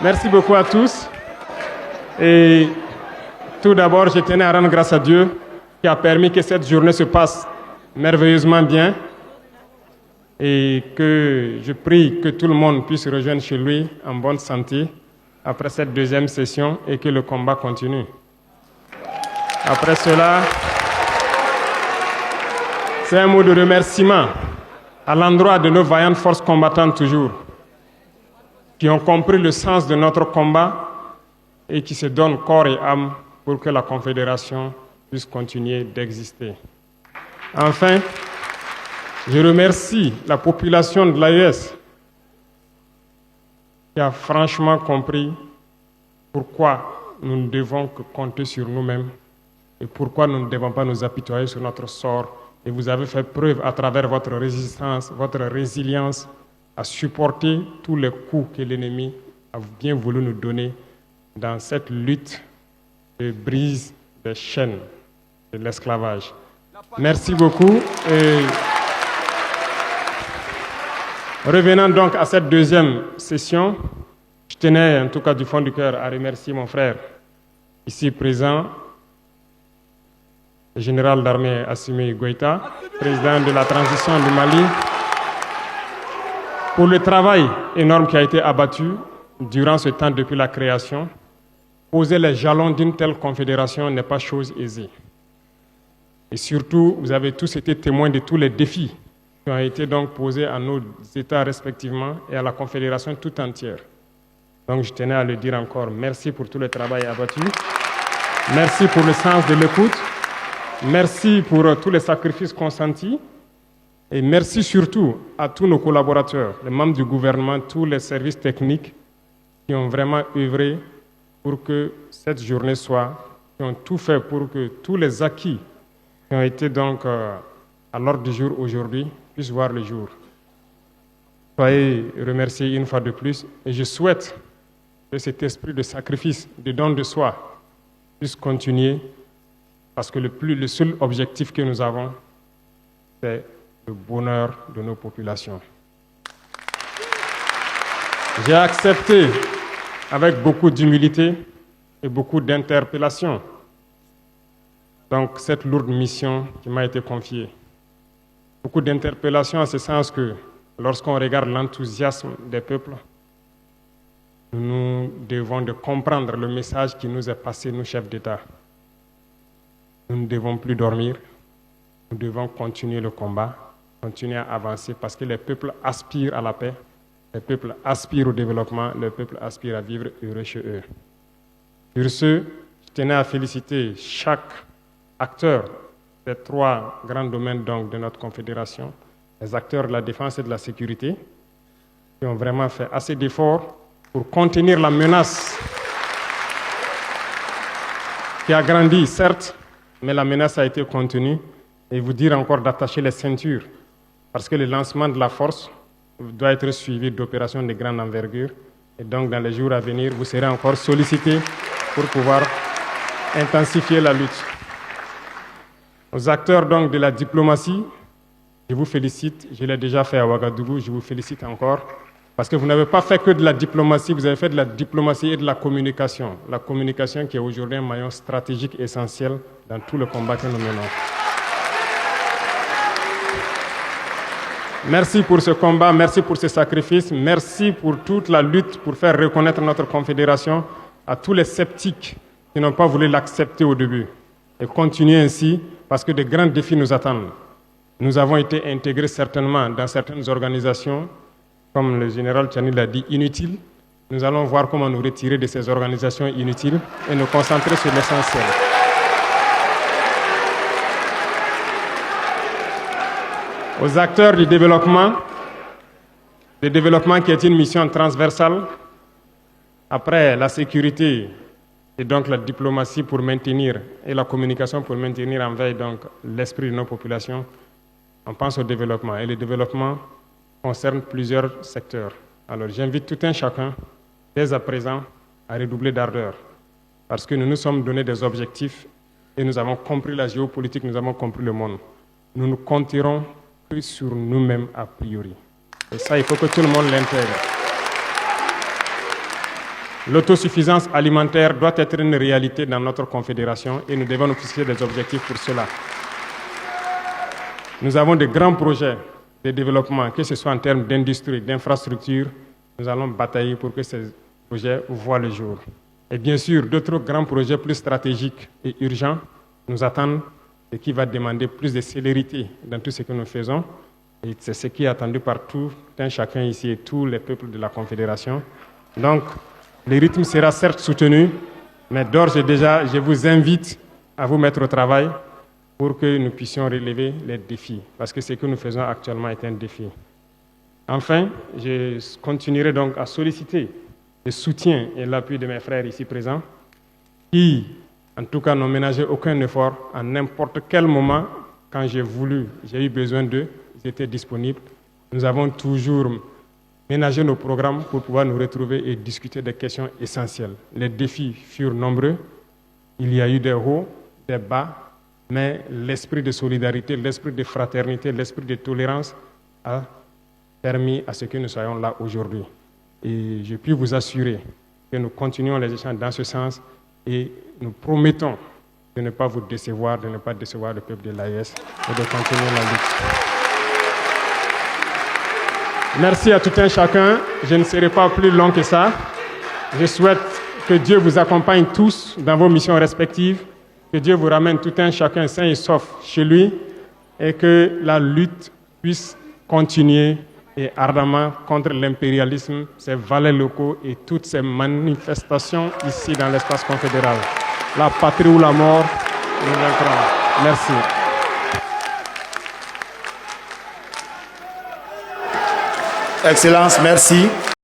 Merci beaucoup à tous. Et tout d'abord, je tenais à rendre grâce à Dieu qui a permis que cette journée se passe merveilleusement bien et que je prie que tout le monde puisse rejoindre chez lui en bonne santé après cette deuxième session et que le combat continue. Après cela, c'est un mot de remerciement à l'endroit de nos vaillantes forces combattantes toujours, qui ont compris le sens de notre combat et qui se donnent corps et âme pour que la Confédération puisse continuer d'exister. Enfin, je remercie la population de l'AES qui a franchement compris pourquoi nous ne devons que compter sur nous-mêmes et pourquoi nous ne devons pas nous apitoyer sur notre sort. Et vous avez fait preuve à travers votre résistance, votre résilience à supporter tous les coups que l'ennemi a bien voulu nous donner dans cette lutte de brise des chaînes de l'esclavage. Merci beaucoup. Et revenant donc à cette deuxième session, je tenais en tout cas du fond du cœur à remercier mon frère ici présent, le général d'armée Assimi Goïta, président de la transition du Mali, pour le travail énorme qui a été abattu durant ce temps depuis la création. Poser les jalons d'une telle confédération n'est pas chose aisée. Et surtout, vous avez tous été témoins de tous les défis qui ont été donc posés à nos États respectivement et à la confédération tout entière. Donc je tenais à le dire encore, merci pour tout le travail abattu, merci pour le sens de l'écoute, merci pour tous les sacrifices consentis et merci surtout à tous nos collaborateurs, les membres du gouvernement, tous les services techniques qui ont vraiment œuvré pour que cette journée soit, qui ont tout fait pour que tous les acquis qui ont été donc à l'ordre du jour aujourd'hui puissent voir le jour. Soyez remerciés une fois de plus et je souhaite que cet esprit de sacrifice, de don de soi puisse continuer parce que le seul objectif que nous avons, c'est le bonheur de nos populations. J'ai accepté avec beaucoup d'humilité et beaucoup d'interpellation donc cette lourde mission qui m'a été confiée. Beaucoup d'interpellations en ce sens que lorsqu'on regarde l'enthousiasme des peuples, nous devons de comprendre le message qui nous est passé, nous chefs d'État. Nous ne devons plus dormir, nous devons continuer le combat, continuer à avancer parce que les peuples aspirent à la paix, les peuples aspirent au développement, les peuples aspirent à vivre heureux chez eux. Sur ce, je tenais à féliciter chaque acteur des trois grands domaines donc, de notre confédération, les acteurs de la défense et de la sécurité, qui ont vraiment fait assez d'efforts pour contenir la menace qui a grandi, certes, mais la menace a été contenue. Et vous dire encore d'attacher les ceintures, parce que le lancement de la force doit être suivi d'opérations de grande envergure. Et donc, dans les jours à venir, vous serez encore sollicités pour pouvoir intensifier la lutte. Aux acteurs donc de la diplomatie, je vous félicite. Je l'ai déjà fait à Ouagadougou, je vous félicite encore. Parce que vous n'avez pas fait que de la diplomatie, vous avez fait de la diplomatie et de la communication. La communication qui est aujourd'hui un maillon stratégique essentiel dans tout le combat que nous menons. Merci pour ce combat, merci pour ce sacrifice, merci pour toute la lutte pour faire reconnaître notre confédération à tous les sceptiques qui n'ont pas voulu l'accepter au début. Et continuez ainsi parce que de grands défis nous attendent. Nous avons été intégrés certainement dans certaines organisations, comme le général Tchani l'a dit, inutiles. Nous allons voir comment nous retirer de ces organisations inutiles et nous concentrer sur l'essentiel. Aux acteurs du développement qui est une mission transversale, après la sécurité et donc la diplomatie pour maintenir et la communication pour maintenir en veille donc l'esprit de nos populations, on pense au développement. Et le développement concerne plusieurs secteurs. Alors j'invite tout un chacun, dès à présent, à redoubler d'ardeur. Parce que nous nous sommes donné des objectifs et nous avons compris la géopolitique, nous avons compris le monde. Nous nous compterons que sur nous-mêmes a priori. Et ça, il faut que tout le monde l'intègre. L'autosuffisance alimentaire doit être une réalité dans notre confédération et nous devons nous fixer des objectifs pour cela. Nous avons de grands projets de développement, que ce soit en termes d'industrie, d'infrastructure. Nous allons batailler pour que ces projets voient le jour. Et bien sûr, d'autres grands projets plus stratégiques et urgents nous attendent et qui va demander plus de célérité dans tout ce que nous faisons. Et c'est ce qui est attendu par tout un chacun ici et tous les peuples de la Confédération. Donc, le rythme sera certes soutenu, mais d'ores et déjà, je vous invite à vous mettre au travail pour que nous puissions relever les défis, parce que ce que nous faisons actuellement est un défi. Enfin, je continuerai donc à solliciter le soutien et l'appui de mes frères ici présents, qui, en tout cas, n'ont ménagé aucun effort à n'importe quel moment, quand j'ai eu besoin d'eux, ils étaient disponibles. Nous avons toujours ménager nos programmes pour pouvoir nous retrouver et discuter des questions essentielles. Les défis furent nombreux, il y a eu des hauts, des bas, mais l'esprit de solidarité, l'esprit de fraternité, l'esprit de tolérance a permis à ce que nous soyons là aujourd'hui. Et je puis vous assurer que nous continuons les échanges dans ce sens et nous promettons de ne pas vous décevoir, de ne pas décevoir le peuple de l'AES et de continuer la lutte. Merci à tout un chacun. Je ne serai pas plus long que ça. Je souhaite que Dieu vous accompagne tous dans vos missions respectives, que Dieu vous ramène tout un chacun sain et sauf chez lui et que la lutte puisse continuer et ardemment contre l'impérialisme, ses valets locaux et toutes ces manifestations ici dans l'espace confédéral. La patrie ou la mort, nous vaincrons. Merci. Excellence, merci.